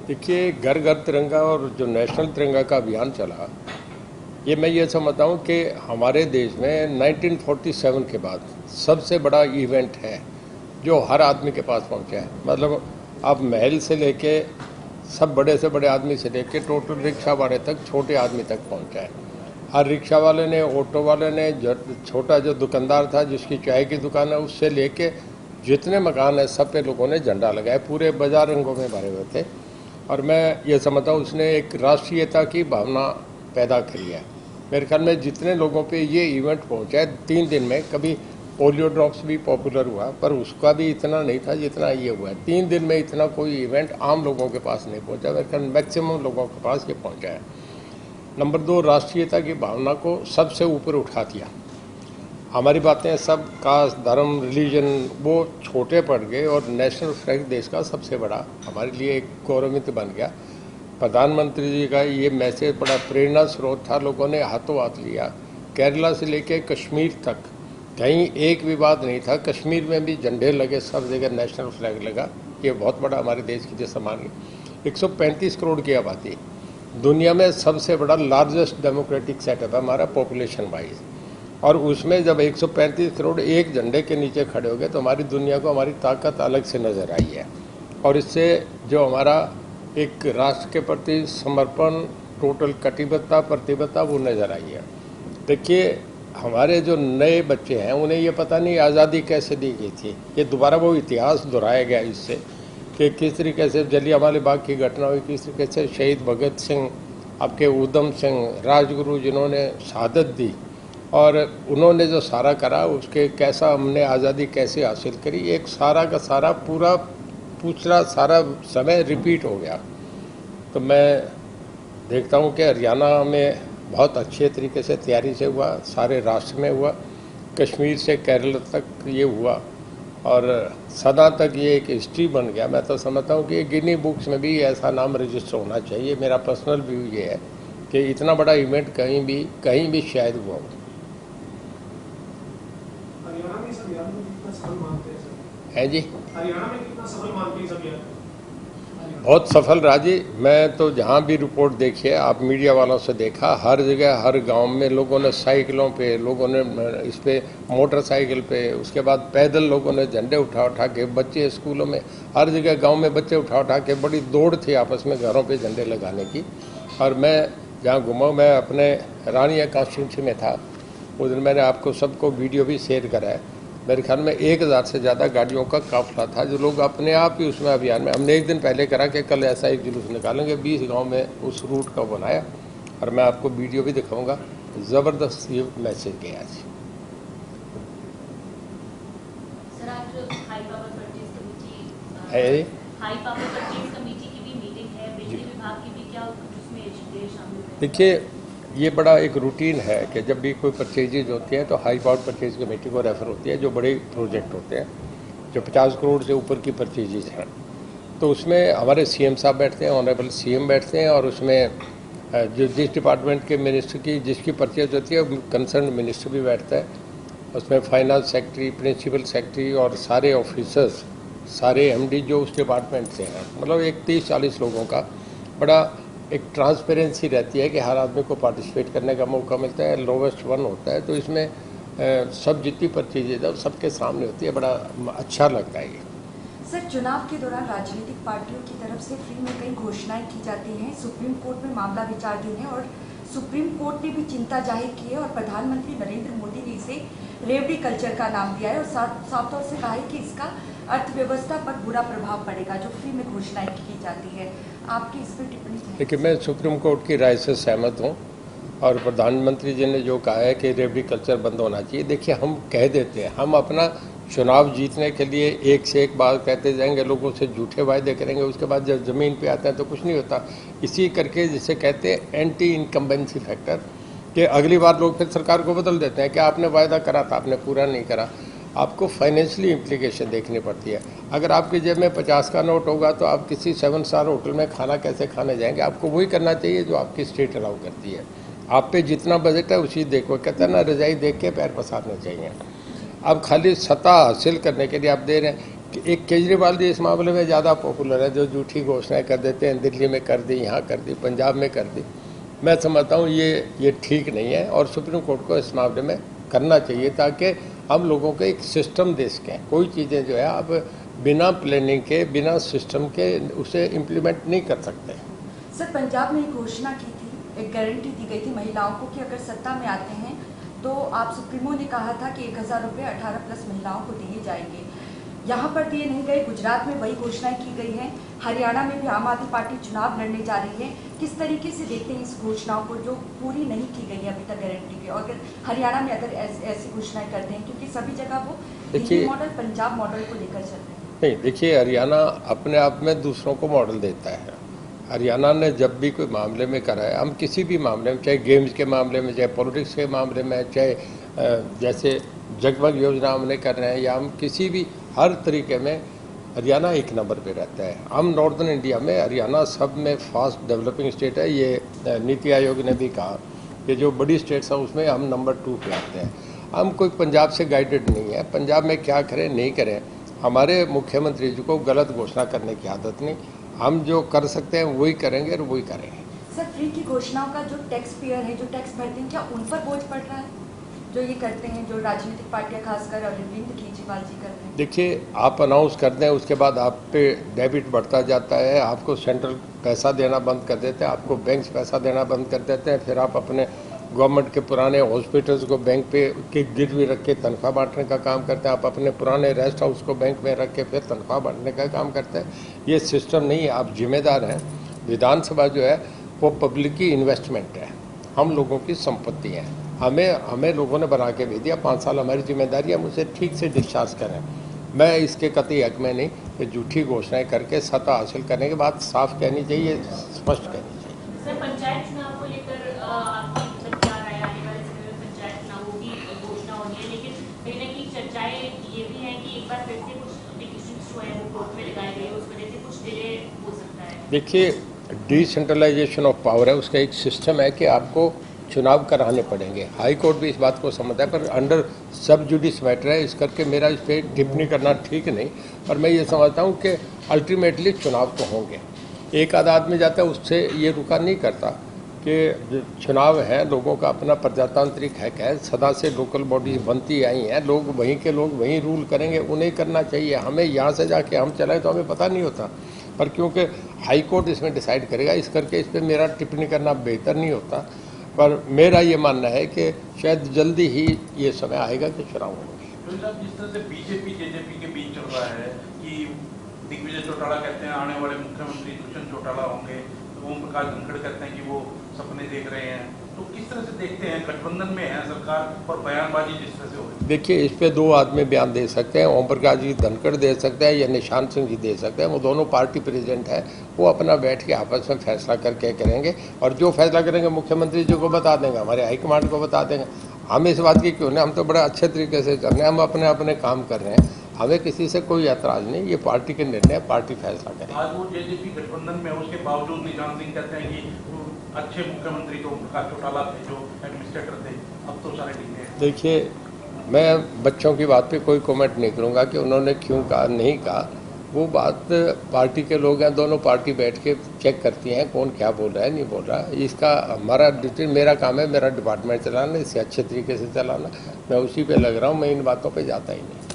देखिए, घर घर तिरंगा और जो नेशनल तिरंगा का अभियान चला, मैं ये समझता हूँ कि हमारे देश में 1947 के बाद सबसे बड़ा इवेंट है जो हर आदमी के पास पहुँचा है। मतलब आप महल से लेके सब बड़े से बड़े आदमी से लेके टोटल रिक्शा वाले तक, छोटे आदमी तक पहुँचा है। हर रिक्शा वाले ने, ऑटो वाले ने, छोटा जो दुकानदार था जिसकी चाय की दुकान है, उससे लेके जितने मकान है सब पे लोगों ने झंडा लगाया। पूरे बाजार रंगों में भरे हुए थे और मैं ये समझता हूँ उसने एक राष्ट्रीयता की भावना पैदा करी है। मेरे ख्याल में जितने लोगों पे ये इवेंट पहुँचा है 3 दिन में, कभी पोलियो ड्रॉप्स भी पॉपुलर हुआ पर उसका भी इतना नहीं था जितना ये हुआ है। 3 दिन में इतना कोई इवेंट आम लोगों के पास नहीं पहुँचा। मेरे ख्याल मैक्सिमम लोगों के पास ये पहुँचा है। नंबर 2, राष्ट्रीयता की भावना को सबसे ऊपर उठा दिया। हमारी बातें सब कास्ट, धर्म, रिलीजन वो छोटे पड़ गए और नेशनल फ्लैग देश का सबसे बड़ा हमारे लिए एक गौरवान्वित बन गया। प्रधानमंत्री जी का ये मैसेज बड़ा प्रेरणा स्रोत था, लोगों ने हाथों हाथ लिया। केरला से लेके कश्मीर तक कहीं एक विवाद नहीं था। कश्मीर में भी झंडे लगे, सब जगह नेशनल फ्लैग लगा। ये बहुत बड़ा हमारे देश की जो सम्मान है। 135 करोड़ की आबादी, दुनिया में सबसे बड़ा लार्जेस्ट डेमोक्रेटिक सेटअप है हमारा पॉपुलेशन वाइज, और उसमें जब 135 करोड़ एक झंडे के नीचे खड़े हो गए तो हमारी दुनिया को हमारी ताकत अलग से नज़र आई है। और इससे जो हमारा एक राष्ट्र के प्रति समर्पण, टोटल कटिबद्धता, प्रतिबद्धता वो नज़र आई है। देखिए, हमारे जो नए बच्चे हैं उन्हें ये पता नहीं आज़ादी कैसे दी गई थी। ये दोबारा वो इतिहास दोहराया गया इससे कि किस तरीके से जलियांवाला बाग की घटना हुई, किस तरीके से शहीद भगत सिंह, आपके उधम सिंह, राजगुरु जिन्होंने शहादत दी और उन्होंने जो सारा करा उसके कैसा हमने आज़ादी कैसे हासिल करी, एक सारा का सारा पूरा पिछला सारा समय रिपीट हो गया। तो मैं देखता हूँ कि हरियाणा में बहुत अच्छे तरीके से तैयारी से हुआ, सारे राष्ट्र में हुआ, कश्मीर से केरल तक ये हुआ और सदा तक ये एक हिस्ट्री बन गया। मैं तो समझता हूँ कि गिनी बुक्स में भी ऐसा नाम रजिस्टर होना चाहिए। मेरा पर्सनल व्यू ये है कि इतना बड़ा इवेंट कहीं भी शायद हुआ हो। है जी, हरियाणा में कितना सफल मानते हैं सब यार? बहुत सफल रहा जी। मैं तो जहाँ भी रिपोर्ट देखी है, आप मीडिया वालों से देखा, हर जगह हर गांव में लोगों ने साइकिलों पे, लोगों ने इस पे मोटरसाइकिल पे, उसके बाद पैदल लोगों ने झंडे उठा के, बच्चे स्कूलों में, हर जगह गांव में बच्चे उठा के बड़ी दौड़ थी आपस में घरों पे झंडे लगाने की। और मैं जहाँ घूमा, मैं अपने रानिया कॉन्स्टिट्यूंसी में था उस दिन, मैंने आपको सबको वीडियो भी शेयर करा है। मेरे ख्याल में 1000 से ज़्यादा गाड़ियों का काफिला था जो लोग अपने आप ही उसमें अभियान में, हमने एक दिन पहले करा कि कल ऐसा एक जुलूस निकालेंगे, 20 गांव में उस रूट का बनाया और मैं आपको वीडियो भी दिखाऊंगा। ज़बरदस्त ये मैसेज गया जी। सर, आज हाई पावर परचेज कमेटी है, हाई पावर परचेज कमेटी की भी मीटिंग है, बिजली विभाग की भी, क्या उसमें एजेंडे शामिल है? देखिए, ये बड़ा एक रूटीन है कि जब भी कोई परचेजेज होती है तो हाई पावर परचेज कमेटी को रेफर होती है। जो बड़े प्रोजेक्ट होते हैं, जो 50 करोड़ से ऊपर की परचेजेज हैं, तो उसमें हमारे सीएम साहब बैठते हैं, ऑनरेबल सीएम बैठते हैं और उसमें जो जिस डिपार्टमेंट के मिनिस्टर की जिसकी परचेज होती है कंसर्न मिनिस्टर भी बैठता है। उसमें फाइनेंस सेक्रेटरी, प्रिंसिपल सेक्रेटरी और सारे ऑफिसर्स, सारे एमडी जो उस डिपार्टमेंट से हैं, मतलब एक 30-40 लोगों का बड़ा एक ट्रांसपेरेंसी रहती है कि हर आदमी को पार्टिसिपेट करने का मौका मिलता है। लोवेस्ट वन होता है, तो इसमें सब जितनी परचेजेज है सबके सामने होती है। बड़ा अच्छा लगता है ये। सर, चुनाव के दौरान राजनीतिक पार्टियों की तरफ से फ्री में कई घोषणाएं की जाती हैं। सुप्रीम कोर्ट में मामला विचाराधीन है और सुप्रीम कोर्ट ने भी चिंता जाहिर की है और प्रधानमंत्री नरेंद्र मोदी ने इसे रेवड़ी कल्चर का नाम दिया है और साफ तौर से कहा है कि इसका अर्थव्यवस्था पर बुरा प्रभाव पड़ेगा जो फ्री में घोषणाएं की जाती है। आपकी इस पर टिप्पणी है? देखिए, मैं सुप्रीम कोर्ट की राय से सहमत हूँ और प्रधानमंत्री जी ने जो कहा है कि रेवड़ी कल्चर बंद होना चाहिए। देखिए, हम कह देते हैं, हम अपना चुनाव जीतने के लिए एक से एक बात कहते जाएंगे, लोगों से झूठे वायदे करेंगे, उसके बाद जब ज़मीन पे आते हैं तो कुछ नहीं होता। इसी करके जिसे कहते हैं एंटी इनकम्बेंसी फैक्टर, कि अगली बार लोग फिर सरकार को बदल देते हैं कि आपने वायदा करा था, आपने पूरा नहीं करा। आपको फाइनेंशियली इम्प्लीकेशन देखनी पड़ती है। अगर आपकी जेब में 50 का नोट होगा तो आप किसी 7 स्टार होटल में खाना कैसे खाने जाएंगे? आपको वही करना चाहिए जो आपकी स्टेट अलाउ करती है। आप पे जितना बजट है उसी देखो, कहते हैं ना, रजाई देख के पैर पसारने चाहिए। अब खाली सत्ता हासिल करने के लिए आप दे रहे हैं। कि एक केजरीवाल जी इस मामले में ज़्यादा पॉपुलर है, जो झूठी घोषणाएं कर देते हैं, दिल्ली में कर दी, यहाँ कर दी, पंजाब में कर दी। मैं समझता हूँ ये ठीक नहीं है और सुप्रीम कोर्ट को इस मामले में करना चाहिए, ताकि हम लोगों को एक सिस्टम दे सकें। कोई चीज़ें जो है आप बिना प्लानिंग के, बिना सिस्टम के उसे इम्प्लीमेंट नहीं कर सकते। सर, पंजाब में एक घोषणा की थी, एक गारंटी दी गई थी महिलाओं को कि अगर सत्ता में आते हैं तो आप सुप्रीमो ने कहा था कि 1000 रुपये 18+ महिलाओं को दिए जाएंगे। यहाँ पर दिए नहीं गए। गुजरात में वही घोषणाएं की गई हैं। हरियाणा में भी आम आदमी पार्टी चुनाव लड़ने जा रही है। किस तरीके से देखते हैं इस घोषणाओं को जो पूरी नहीं की गई है अभी तक गारंटी की? और अगर हरियाणा में अगर ऐसी घोषणाएं करते हैं, क्योंकि सभी जगह वो दिल्ली मॉडल, पंजाब मॉडल को लेकर चल रहे हैं। नहीं, देखिए, हरियाणा अपने आप में दूसरों को मॉडल देता है। हरियाणा ने जब भी कोई मामले में करा है, हम किसी भी मामले में, चाहे गेम्स के मामले में, चाहे पॉलिटिक्स के मामले में, चाहे जैसे जगमग योजना हमने कर रहे हैं, या हम किसी भी हर तरीके में हरियाणा एक नंबर पे रहता है। हम नॉर्दर्न इंडिया में हरियाणा सब में फास्ट डेवलपिंग स्टेट है। ये नीति आयोग ने भी कहा कि जो बड़ी स्टेट्स हैं उसमें हम नंबर 2 पे आते हैं। हम कोई पंजाब से गाइडेड नहीं है। पंजाब में क्या करें नहीं करें, हमारे मुख्यमंत्री जी को गलत घोषणा करने की आदत नहीं। हम जो कर सकते हैं वही करेंगे और वही करेंगे। सर, फ्री की घोषणाओं का जो टैक्स पेयर है, जो टैक्स भरते हैं, क्या उन पर बोझ पड़ रहा है जो ये करते हैं, जो राजनीतिक पार्टियां खासकर अरविंद केजरीवाल जी करते हैं? देखिए, आप अनाउंस कर दें, उसके बाद आप पे डेबिट बढ़ता जाता है, आपको सेंट्रल पैसा देना बंद कर देते हैं, आपको बैंक पैसा देना बंद कर देते हैं, फिर आप अपने गवर्नमेंट के पुराने हॉस्पिटल्स को बैंक पे के गिरवी रख के तनख्वाह बांटने का काम करते हैं, आप अपने पुराने रेस्ट हाउस को बैंक में रख के फिर तनख्वाह बांटने का काम करते हैं। ये सिस्टम नहीं है। आप जिम्मेदार हैं। विधानसभा जो है वो पब्लिक की इन्वेस्टमेंट है, हम लोगों की संपत्ति है। हमें लोगों ने बना के भेज दिया, 5 साल हमारी जिम्मेदारी है, हम उसे ठीक से डिस्चार्ज करें। मैं इसके कतई हक में नहीं कि झूठी घोषणाएं करके सत्ता हासिल करने के बाद साफ कहनी चाहिए, स्पष्ट कहनी चाहिए। सर, पंचायत चुनाव को लेकर आपकी क्या राय है? आने वाले समय में पंचायत चुनावों की घोषणा होनी है, लेकिन कहीं ना कहीं चर्चाएं ये भी हैं कि एक बार फिर से कुछ एप्लीकेशंस जो है वो कोर्ट में लगाई गई है, उस वजह से कुछ डिले हो सकता है। देखिए, डिसेंट्रलाइजेशन ऑफ पावर है, उसका एक सिस्टम है कि आपको चुनाव कराने पड़ेंगे। हाई कोर्ट भी इस बात को समझता है, पर अंडर सब जुडिस मैटर है, इस करके मेरा इस पर टिप्पणी करना ठीक नहीं। और मैं ये समझता हूँ कि अल्टीमेटली चुनाव तो होंगे। एक आध आदमी जाता है, उससे ये रुका नहीं करता कि चुनाव है, लोगों का अपना प्रजातांत्रिक हक है, सदा से लोकल बॉडीज बनती आई हैं, लोग वहीं के लोग वहीं रूल करेंगे, उन्हें करना चाहिए। हमें यहाँ से जाके हम चलाएं तो हमें पता नहीं होता, पर क्योंकि हाई कोर्ट इसमें डिसाइड करेगा, इस करके इस पर मेरा टिप्पणी करना बेहतर नहीं होता। पर मेरा ये मानना है कि शायद जल्दी ही ये समय आएगा कि चुनाव होंगे। तो जिस तरह से बीजेपी जेजेपी के बीच चल रहा है कि दिग्विजय चौटाला कहते हैं आने वाले मुख्यमंत्री दुष्यंत चौटाला होंगे, ओम प्रकाश धनखड़ कहते हैं कि वो सपने देख रहे हैं, तो किस तरह से देखते हैं? गठबंधन में है सरकार और बयानबाजी जिस तरह से हो रही है। देखिए, इस पे 2 आदमी बयान दे सकते हैं, ओम प्रकाश जी धनखड़ दे सकते हैं या निशांत सिंह जी दे सकते हैं। वो दोनों पार्टी प्रेसिडेंट है, वो अपना बैठ के आपस में फैसला करके करेंगे, और जो फैसला करेंगे मुख्यमंत्री जी को बता देंगे, हमारे हाईकमांड को बता देंगे। हम इस बात की क्यों नहीं, हम तो बड़े अच्छे तरीके से कर रहे हैं, हम अपने अपने काम कर रहे हैं, हमें किसी से कोई एतराज नहीं। ये पार्टी के निर्णय, पार्टी फैसला करें। आज वो जेजेपी गठबंधन में है, उसके बावजूद निशांत सिंह कहते हैं कि अच्छे मुख्यमंत्री तो ओम प्रकाश चौटाला थे जो एडमिनिस्ट्रेटर थे, अब तो सारे ठीक है। देखिए, मैं बच्चों की बात पे कोई कमेंट नहीं करूंगा कि उन्होंने क्यों कहा नहीं कहा। वो बात पार्टी के लोग हैं, दोनों पार्टी बैठ के चेक करती हैं कौन क्या बोल रहा है, नहीं बोल रहा है। इसका हमारा डिटेल, मेरा काम है, मेरा डिपार्टमेंट चलाना, इसे अच्छे तरीके से चलाना, मैं उसी पे लग रहा हूँ, मैं इन बातों पे जाता ही नहीं।